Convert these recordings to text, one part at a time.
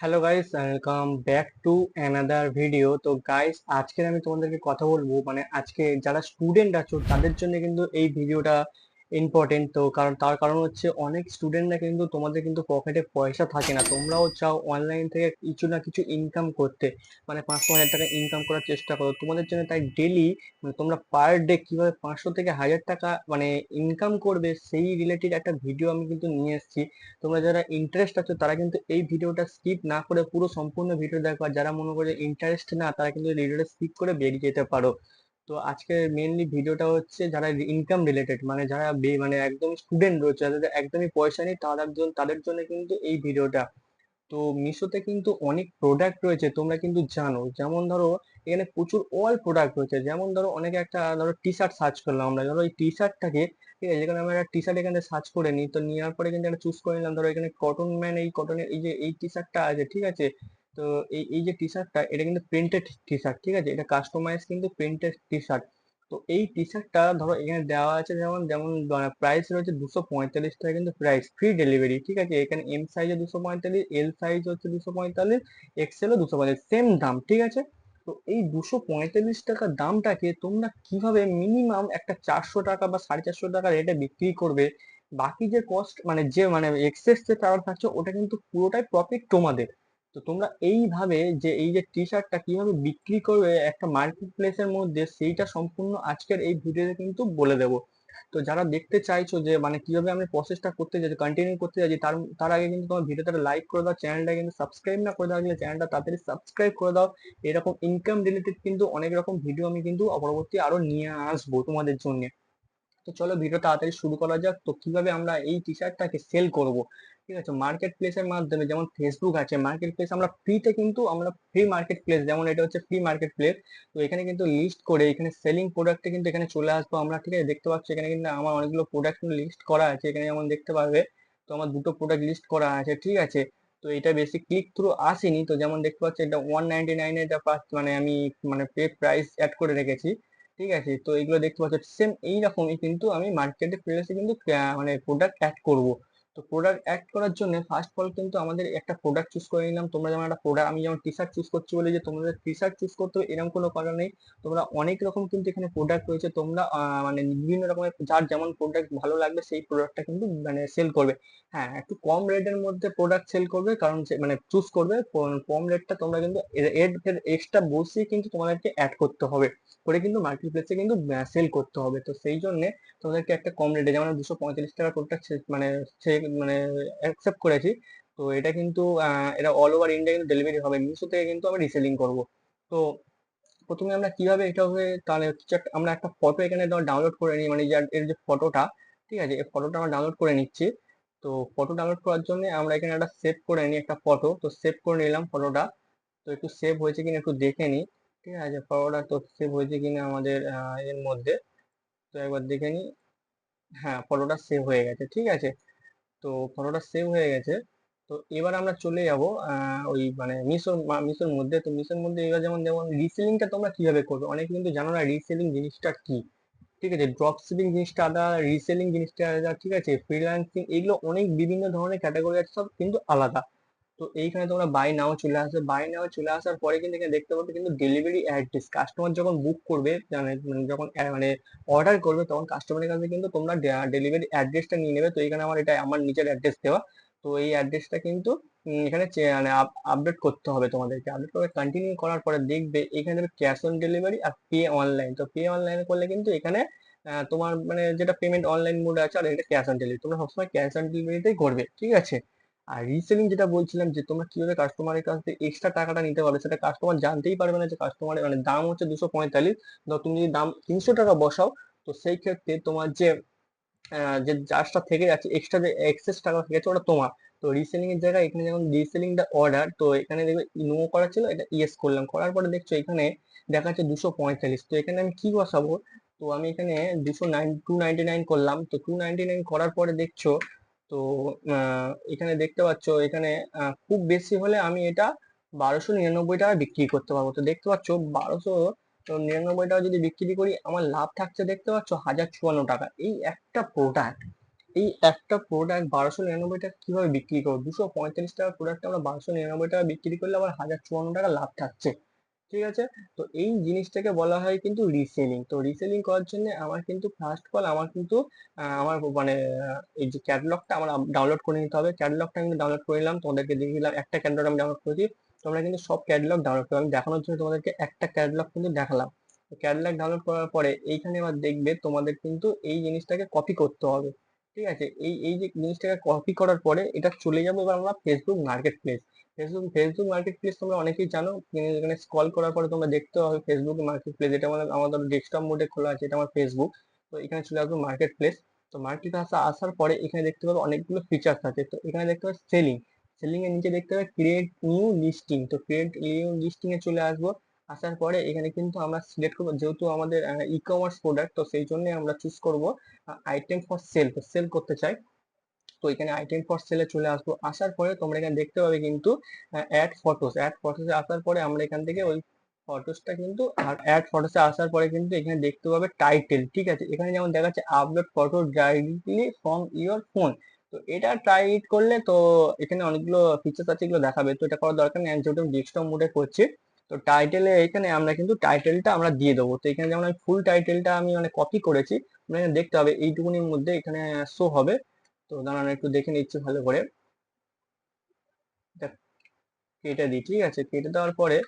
Hello guys, welcome back to another video. তো guys, আজকে আমি তোমাদেরকে কথা বলবো, মানে আজকে যারা স্টুডেন্ট আছো তাদের জন্য কিন্তু এই ভিডিওটা ইম্পর্টেন্ট। তো তার কারণ হচ্ছে অনেক স্টুডেন্টরা কিন্তু তোমাদের কিন্তু পকেটে পয়সা থাকে না, তোমরাও চাও অনলাইন থেকে কিছু না কিছু ইনকাম করতে, মানে 500,000 টাকা ইনকাম করার চেষ্টা করো তোমাদের জন্য। তাই ডেলি মানে তোমরা পার ডে কিভাবে 500 থেকে 1000 টাকা মানে ইনকাম করবে সেই রিলেটেড একটা ভিডিও আমি কিন্তু নিয়ে এসেছি। তোমরা যারা ইন্টারেস্ট আছো তারা কিন্তু এই ভিডিওটা স্কিপ না করে পুরো সম্পূর্ণ ভিডিও দেখো, আর যারা মনে করে ইন্টারেস্ট না তারা কিন্তু ভিডিওটা স্কিপ করে বেরিয়ে যেতে পারো। তো আজকে মেইনলি ভিডিওটা হচ্ছে যারা ইনকাম রিলেটেড, মানে যারা মানে একদম স্টুডেন্ট রয়েছে, যাদের একদমই পয়সা নেই, তাদের জন্য কিন্তু এই ভিডিওটা। তো মিশোতে কিন্তু অনেক প্রোডাক্ট রয়েছে, তোমরা কিন্তু জানো। যেমন ধরো এখানে প্রচুর অল প্রোডাক্ট রয়েছে। যেমন ধরো অনেকে একটা ধরো টি শার্ট সার্চ করলাম, আমরা ধরো এই টি শার্টটাকে, ঠিক আছে, যেখানে আমরা একটা টি শার্ট এখানে সার্চ করে নিই, তো নেওয়ার পরে কিন্তু একটা চুজ করে নিলাম। ধরো এখানে কটন ম্যান, এই কটনের এই যে এই টি শার্টটা আছে, ঠিক আছে। তো এই যে টি শার্টটা, এটা কিন্তু প্রিন্টেড টি শার্ট, ঠিক আছে, এটা কাস্টমাইজ কিন্তু প্রিন্টেড টি শার্ট। তো এই টি শার্টটা ধরো এখানে দেওয়া আছে, যেমন যেমন প্রাইস রয়েছে 245 টাকা, কিন্তু প্রাইস ফ্রি ডেলিভারি, ঠিক আছে। এখানে এম সাইজে 245, এল সাইজ হচ্ছে 245, এক্সেলও 245, সেম দাম, ঠিক আছে। তো এই 245 টাকার দামটাকে তোমরা কিভাবে মিনিমাম একটা 400 টাকা বা 450 টাকা রেটে বিক্রি করবে, বাকি যে কস্ট মানে যে মানে এক্সেস যে টাকা থাকছে ওটা কিন্তু পুরোটাই প্রফিট তোমাদের। তো তোমরা এইভাবে যে এই যে টি শার্টটা কিভাবে বিক্রি করবে একটা মার্কেট প্লেসের মধ্যে, সেইটা সম্পূর্ণ আজকের এই ভিডিওতে কিন্তু বলে দেবো। তো যারা দেখতে চাইছো যে মানে কিভাবে আমি প্রসেসটা করতে যাচ্ছি, কন্টিনিউ করতে যাচ্ছি, তার তার আগে কিন্তু তোমার ভিডিওটা লাইক করে দাও, চ্যানেলটা কিন্তু সাবস্ক্রাইব না করে দাও, চ্যানেলটা তাড়াতাড়ি সাবস্ক্রাইব করে দাও। এরকম ইনকাম রিলেটেড কিন্তু অনেক রকম ভিডিও আমি কিন্তু পরবর্তী আরো নিয়ে আসবো তোমাদের জন্য। তো চলো ভিডিও তাড়াতাড়ি শুরু করা যাক। তো কিভাবে আমরা এই টি শার্টটাকে সেল করব, ঠিক আছে, মার্কেট প্লেসের মাধ্যমে। যেমন ফেসবুক আছে মার্কেট প্লেস, আমরা ফ্রিতে কিন্তু আমরা ফ্রি মার্কেট প্লেস, যেমন এটা হচ্ছে ফ্রি মার্কেট প্লেস। তো এখানে কিন্তু লিস্ট করে এখানে সেলিং প্রোডাক্টে কিন্তু এখানে চলে আসবো আমরা, ঠিক আছে। দেখতে পাচ্ছি এখানে কিন্তু আমার অনেকগুলো প্রোডাক্ট লিস্ট করা আছে, এখানে যেমন দেখতে পাবে। তো আমার দুটো প্রোডাক্ট লিস্ট করা আছে, ঠিক আছে। তো এটা বেশি ক্লিক থ্রু আসেনি, তো যেমন দেখতে পাচ্ছি এটা 199 এটা মানে আমি মানে পে প্রাইস অ্যাড করে রেখেছি, ঠিক আছে। তো এগুলো দেখতে পাচ্ছ সেম এইরকমই কিন্তু আমি মার্কেটে প্লেসে কিন্তু মানে প্রোডাক্ট অ্যাড করব। তো প্রোডাক্ট অ্যাড করার জন্য ফার্স্ট অফ অল কিন্তু আমাদের একটা প্রোডাক্ট চুজ করে নিলাম। তোমরা যেমন একটা প্রোডাক্ট, আমি যেমন টি শার্ট চুজ করছি বলে যে তোমাদের টি শার্ট চুজ করতে হবে এরকম কোনো কারণ নেই। তোমরা অনেক রকম কিন্তু এখানে প্রোডাক্ট রয়েছে, তোমরা মানে বিভিন্ন রকমের যার যেমন প্রোডাক্ট ভালো লাগবে সেই প্রোডাক্টটা কিন্তু মানে সেল করবে। হ্যাঁ, একটু কম রেটের মধ্যে প্রোডাক্ট সেল করবে, কারণ মানে চুজ করবে কম রেটটা। তোমরা কিন্তু এর এক্সট্রা বসিয়ে কিন্তু তোমাদেরকে অ্যাড করতে হবে, করে কিন্তু মার্কেট প্লেসে কিন্তু সেল করতে হবে। তো সেই জন্য তোমাদেরকে একটা কম রেটে, যেমন 245 টাকা প্রোডাক্ট মানে সে মানে অ্যাকসেপ্ট করেছি। তো এটা কিন্তু এটা অল ওভার ইন্ডিয়া কিন্তু ডেলিভারি হবে, মিশো থেকে কিন্তু আমি রিসেলিং করব। তো প্রথমে আমরা কিভাবে এটা হবে, তাহলে কিছু একটা আমরা একটা ফটো এখানে ডাউনলোড করে নিই, মানে এর যে ফটোটা, ঠিক আছে, এই ফটোটা আমরা ডাউনলোড করে নিচ্ছি। তো ফটো ডাউনলোড করার জন্য আমরা এখানে একটা সেভ করে নিই একটা ফটো, তো সেভ করে নিলাম ফটোটা। তো একটু সেভ হয়েছে কিনা একটু দেখে নিই, ঠিক আছে, ফটোটা তো সেভ হয়েছে কিনা আমাদের এর মধ্যে। তো একবার দেখে নিই। হ্যাঁ, ফটোটা সেভ হয়ে গেছে, ঠিক আছে। তো ফটোটা সেভ হয়ে গেছে। তো এবার আমরা চলে যাব ওই মানে মিশোর মধ্যে। তো মিশোর মধ্যে এবার যেমন যেমন রিসেলিংটা তোমরা কিভাবে করবে, অনেকে কিন্তু জানো না রিসেলিং জিনিসটা কি, ঠিক আছে। ড্রপ শিপিং জিনিসটা আলাদা, রিসেলিং জিনিসটা আলাদা, ঠিক আছে। ফ্রিল্যান্সিং এগুলো অনেক বিভিন্ন ধরনের ক্যাটাগরি আছে, সব কিন্তু আলাদা। তো এইখানে তোমরা বাই নাও চলে আসবে, বাই নাও চলে আসার পরে কিন্তু এখানে দেখতে পাবে কিন্তু ডেলিভারি অ্যাড্রেস, কাস্টমার যখন বুক করবে মানে মানে যখন মানে অর্ডার করবে তখন কাস্টমারের কাছে কিন্তু তোমরা ডেলিভারি অ্যাড্রেসটা নিয়ে নেবে। তো এখানে আমার এটা আমার নিজের অ্যাড্রেস দেওয়া। তো এই অ্যাড্রেসটা কিন্তু এখানে মানে আপডেট করতে হবে তোমাদেরকে। আপডেট করে কন্টিনিউ করার পরে দেখবে এখানে দেবে ক্যাশ অন ডেলিভারি আর পে অনলাইন। তো পে অনলাইন করলে কিন্তু এখানে তোমার মানে যেটা পেমেন্ট অনলাইন মোডে আছে, আর এটা ক্যাশ অন ডেলিভারি, তোমরা সবসময় ক্যাশ অন ডেলিভারিতেই করবে, ঠিক আছে। আর রিসেলিং যেটা বলছিলাম যে তোমরা কিভাবে কাস্টমারের কাছ থেকে এক্সট্রা টাকাটা নিতে পারবে, সেটা কাস্টমার জানতেই পারবে না যে কাস্টমারের মানে দাম হচ্ছে 245। ধর তুমি যদি দাম 300 টাকা বসাও, তো সেই ক্ষেত্রে তোমার যে যে চার্জটা থেকে যাচ্ছে, এক্সট্রা যে এক্সেস টাকা থেকে যাচ্ছে ওটা তোমার। তো রিসেলিং এর জায়গায় এখানে যেমন রিসেলিং দা অর্ডার, তো এখানে দেখবে নো করা ছিল, এটা ইয়েস করলাম, করার পরে দেখছো এখানে দেখাচ্ছে 245। তো এখানে আমি কি বসাবো, তো আমি এখানে 299 করলাম। তো 299 করার পরে দেখছো, তো এখানে দেখতে পাচ্ছ এখানে খুব বেশি হলে আমি এটা 1299 টাকা বিক্রি করতে পারবো। তো দেখতে পাচ্ছ 1299 টাকা যদি বিক্রি করি আমার লাভ থাকছে দেখতে পাচ্ছ 1054 টাকা, এই একটা প্রোডাক্ট, এই একটা প্রোডাক্ট 1299 টাকা কিভাবে বিক্রি করবো? 235 টাকার প্রোডাক্ট আমরা 1299 টাকা বিক্রি করলে আবার 1054 টাকা লাভ থাকছে। ঠিক আছে? তো এই জিনিসটাকে বলা হয় কিন্তু রিসেলিং। তো রিসেলিং করার জন্য আমার কিন্তু ফার্স্ট অফ অল আমার কিন্তু আমার মানে এই যে ক্যাটালগটা আমার ডাউনলোড করে নিতে হবে। ক্যাটালগটা আমি ডাউনলোড করে নিলাম, তোমাদেরকে দেখিয়ে দিলাম একটা ক্যাটালগ আমি ডাউনলোড করেছি। তোমরা কিন্তু সব ক্যাটালগ ডাউনলোড করবে, আমি দেখানোর জন্য তোমাদেরকে একটা ক্যাটালগ কিন্তু দেখালাম। ক্যাটালগ ডাউনলোড করার পরে এইখানে আবার দেখবে তোমাদের কিন্তু এই জিনিসটাকে কপি করতে হবে। ঠিক আছে? এই যে জিনিসটাকে কপি করার পরে এটা চলে যাবে এবার আমরা Facebook market place. Facebook market place তোমরা অনেকেই জানো, এখানে স্ক্রল করার পরে তোমরা দেখতে পাবে ফেসবুক মার্কেট প্লেস। এটা আমাদের ডেস্কটপ মোডে খোলা আছে, এটা আমার ফেসবুক। তো এখানে চলে আসবে মার্কেট প্লেস। তো মার্কেট আসার পরে এখানে দেখতে পাবে অনেকগুলো ফিচার্স আছে। তো এখানে দেখতে পাবে সেলিং। সেলিং এর নিচে দেখতে পাবে ক্রিয়েট নিউ লিস্টিং। তো ক্রিয়েট নিউ লিস্টিং এ চলে আসবো। আসার পরে এখানে কিন্তু আমরা সিলেক্ট করবো, যেহেতু আমাদের ই কমার্স প্রোডাক্ট, তো সেই জন্য আমরা চুজ করবো আইটেম ফর সেল। তো সেল করতে চাই, তো এখানে আইটেম ফর সেলে চলে আসবো। আসার পরে তোমরা এখানে দেখতে পাবে কিন্তু অ্যাড ফটোসে আসার পরে আমরা এখান থেকে ওই ফটোসটা কিন্তু অ্যাড ফটোসে আসার পরে কিন্তু এখানে দেখতে পাবে টাইটেল। ঠিক আছে? এখানে যেমন দেখাচ্ছে upload photo directly from your phone. তো এটা ট্রাই ইট করলে তো এখানে অনেকগুলো ফিচার্স আছে, এগুলো দেখাবে। তো এটা করার দরকার নেই, আমি যেহেতু ডেস্কটপ মোডে করছি। তো টাইটেলে এখানে আমরা কিন্তু টাইটেলটা আমরা দিয়ে দেবো। তো এখানে যেমন আমি ফুল টাইটেলটা আমি মানে কপি করেছি, আমরা এখানে দেখতে হবে এইটুকুনির মধ্যে এখানে শো হবে। তো দাঁড়ান একটু দেখে নিচ্ছি ভালো করে। এটা কেটে দিই। ঠিক আছে? কেটে দেওয়ার পরে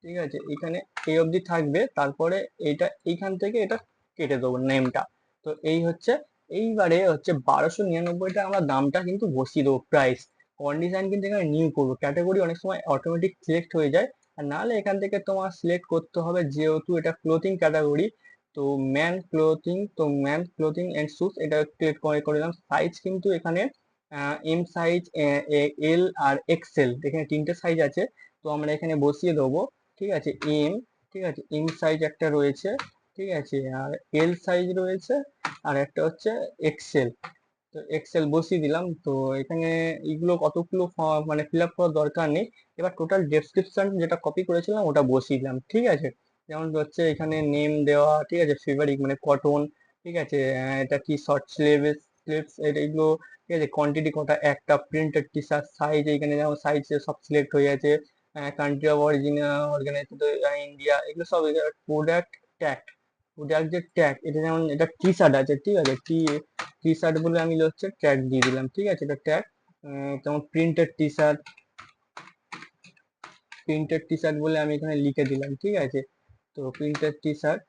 ঠিক আছে এখানে এই অবধি থাকবে, তারপরে এইটা এইখান থেকে এটা কেটে দেবো নেমটা। তো এই হচ্ছে, এইবারে হচ্ছে 1299টা আমরা দামটা কিন্তু বসিয়ে দেবো প্রাইস। কন্ডিশন কিন্তু এখানে নিউ করবো, ক্যাটাগরি অনেক সময় অটোমেটিক সিলেক্ট হয়ে যায়, আর নাহলে এখান থেকে তোমার সিলেক্ট করতে হবে, যেহেতু এটা ক্লোথিং ক্যাটাগরি। তো ম্যান ক্লোথিং, তো ম্যান ক্লোথিং এন্ড শুজ এটা সিলেক্ট করে দিলাম। সাইজ কিন্তু এখানে এম সাইজ, এল আর এক্সেল, এখানে তিনটে সাইজ আছে। তো আমরা এখানে বসিয়ে দেবো। ঠিক আছে? এম, ঠিক আছে, এম সাইজ একটা রয়েছে, ঠিক আছে, আর এল সাইজ রয়েছে, আর একটা হচ্ছে এক্সেল। তো এক্সেল বসিয়ে দিলাম। তো এখানে এইগুলো কতগুলো মানে ফিল আপ করার দরকার নেই। এবার টোটাল ডেসক্রিপশন যেটা কপি করেছিলাম ওটা বসিয়ে দিলাম। ঠিক আছে? যেমন হচ্ছে এখানে নেম দেওয়া, ঠিক আছে, ফেব্রিক মানে কটন, ঠিক আছে, এটা কি শর্ট স্লিভস, এটা এগুলো, ঠিক আছে, কোয়ান্টিটি কটা, একটা প্রিন্টেড টি শার্ট, সাইজ এখানে যেমন সাইজ সব সিলেক্ট হয়ে আছে, country of origin organize India, এগুলো সব। প্রোডাক্ট ট্যাগ, প্রোডাক্ট যে ট্যাগ, এটা যেমন এটা টি শার্ট আছে, ঠিক আছে, টি শার্ট বলে আমি হচ্ছে ট্যাগ দিয়ে দিলাম। ঠিক আছে? এটা ট্যাগ। যেমন প্রিন্টেড টি শার্ট বলে আমি এখানে লিখে দিলাম। ঠিক আছে? তো প্রিন্টেড টি শার্ট,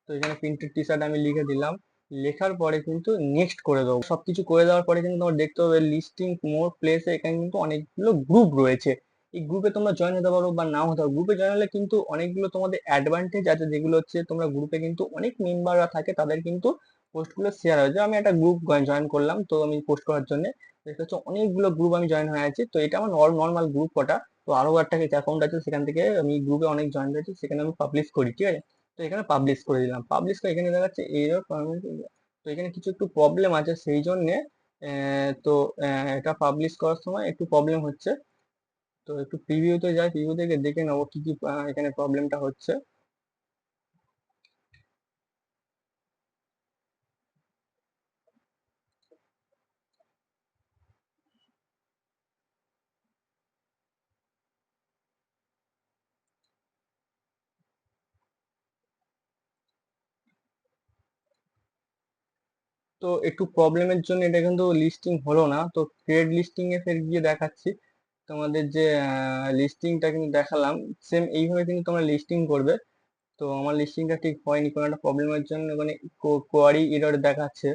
তো এখানে প্রিন্টেড টি শার্ট আমি লিখে দিলাম। লেখার পরে কিন্তু নেক্সট করে দেবো। সবকিছু করে দেওয়ার পরে কিন্তু তোমার দেখতে হবে লিস্টিং মোর প্লেসে এখানে কিন্তু অনেকগুলো গ্রুপ রয়েছে। এই গ্রুপে তোমরা জয়েন হতে পারো বা নাও হতে পারো। গ্রুপে জয়েন হলে কিন্তু অনেকগুলো তোমাদের অ্যাডভান্টেজ আছে, যেগুলো হচ্ছে তোমরা গ্রুপে কিন্তু অনেক মেম্বাররা থাকে, তাদের কিন্তু পোস্টগুলো শেয়ার হয়। যে আমি একটা গ্রুপ জয়েন করলাম, তো আমি পোস্ট করার জন্য দেখতে হচ্ছে অনেকগুলো গ্রুপ আমি জয়েন হয়ে আছি। তো এটা আমার নর্মাল গ্রুপ কটা। তো আরো একটা অ্যাকাউন্ট আছে, সেখান থেকে আমি গ্রুপে অনেক জয়েন হয়েছি, সেখানে আমি পাবলিশ করি। ঠিক আছে? তো এখানে পাবলিশ করে দিলাম। পাবলিশ করে এখানে দেখাচ্ছে এরর পারমিট। তো এখানে কিছু একটু প্রবলেম আছে, সেই জন্যে তো এটা পাবলিশ করার সময় একটু প্রবলেম হচ্ছে। তো একটু প্রিভিউতে যাই, প্রিভিউ থেকে দেখে নেবো কি কি এখানে প্রবলেমটা হচ্ছে। তো একটু প্রবলেমের জন্য এটা কিন্তু লিস্টিং হলো না। তো ট্রেড লিস্টিং এ ফের গিয়ে দেখাচ্ছি তোমাদের যে লিস্টিংটা কিন্তু দেখালাম, সেম এইভাবে কিন্তু তোমরা লিস্টিং করবে। তো আমার লিস্টিংটা ঠিক হয়নি কোনো একটা প্রবলেমের জন্য, মানে কোয়ারি এরর দেখাচ্ছে।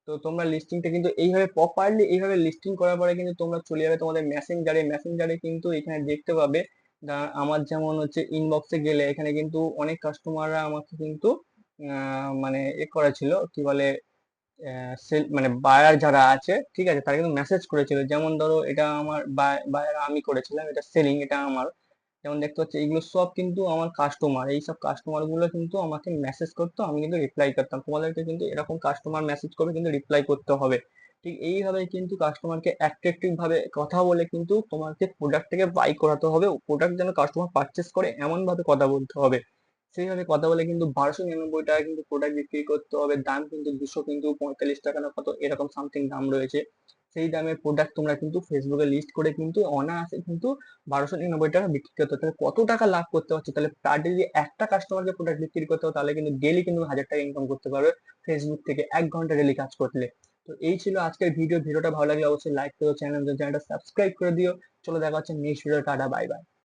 তো তোমরা লিস্টিংটা কিন্তু এইভাবে প্রপারলি এইভাবে লিস্টিং করার পরে কিন্তু তোমরা চলে যাবে তোমাদের মেসেঞ্জারে কিন্তু এখানে দেখতে পাবে। আমার যেমন হচ্ছে ইনবক্সে গেলে এখানে কিন্তু অনেক কাস্টমাররা আমাকে কিন্তু মানে করেছিল, কি বলে, মানে বায়ার যারা আছে, ঠিক আছে, তারা কিন্তু মেসেজ করেছিল। যেমন ধরো এটা আমার বায়ার আমি করেছিলাম, এটা সেলিং, এটা আমার। যেমন দেখতে পাচ্ছি এগুলো সব কিন্তু আমার কাস্টমার, এই সব কাস্টমার গুলো কিন্তু আমাকে মেসেজ করতো, আমি কিন্তু রিপ্লাই করতাম। তোমাদেরকে কিন্তু এরকম কাস্টমার মেসেজ করবে কিন্তু রিপ্লাই করতে হবে। ঠিক এইভাবে কিন্তু কাস্টমারকে অ্যাট্রাকটিভ ভাবে কথা বলে কিন্তু তোমাকে প্রোডাক্ট থেকে বাই করাতে হবে। প্রোডাক্ট যেন কাস্টমার পারচেস করে এমন ভাবে কথা বলতে হবে। সেইভাবে কথা বলে কিন্তু 1299 টাকা কিন্তু প্রোডাক্ট বিক্রি করতে হবে, দাম কিন্তু 245 টাকা না কত এরকম সামথিং দাম রয়েছে। সেই দামের প্রোডাক্ট তোমরা কিন্তু ফেসবুকে লিস্ট করে কিন্তু অনায়াসে কিন্তু 1299 টাকা বিক্রি করতে হবে। তাহলে কত টাকা লাভ করতে পারছো? তাহলে পার ডে যদি একটা কাস্টমারকে প্রোডাক্ট বিক্রি করতে হবে তাহলে কিন্তু ডেলি কিন্তু 1000 টাকা ইনকাম করতে পারবে ফেসবুক থেকে 1 ঘন্টা ডেলি কাজ করলে। তো এই ছিল আজকের ভিডিওটা ভালো লাগলে অবশ্যই লাইক করো, চ্যানেলটা সাবস্ক্রাইব করে দিও। চলো দেখা হচ্ছে next video, tata bye bye.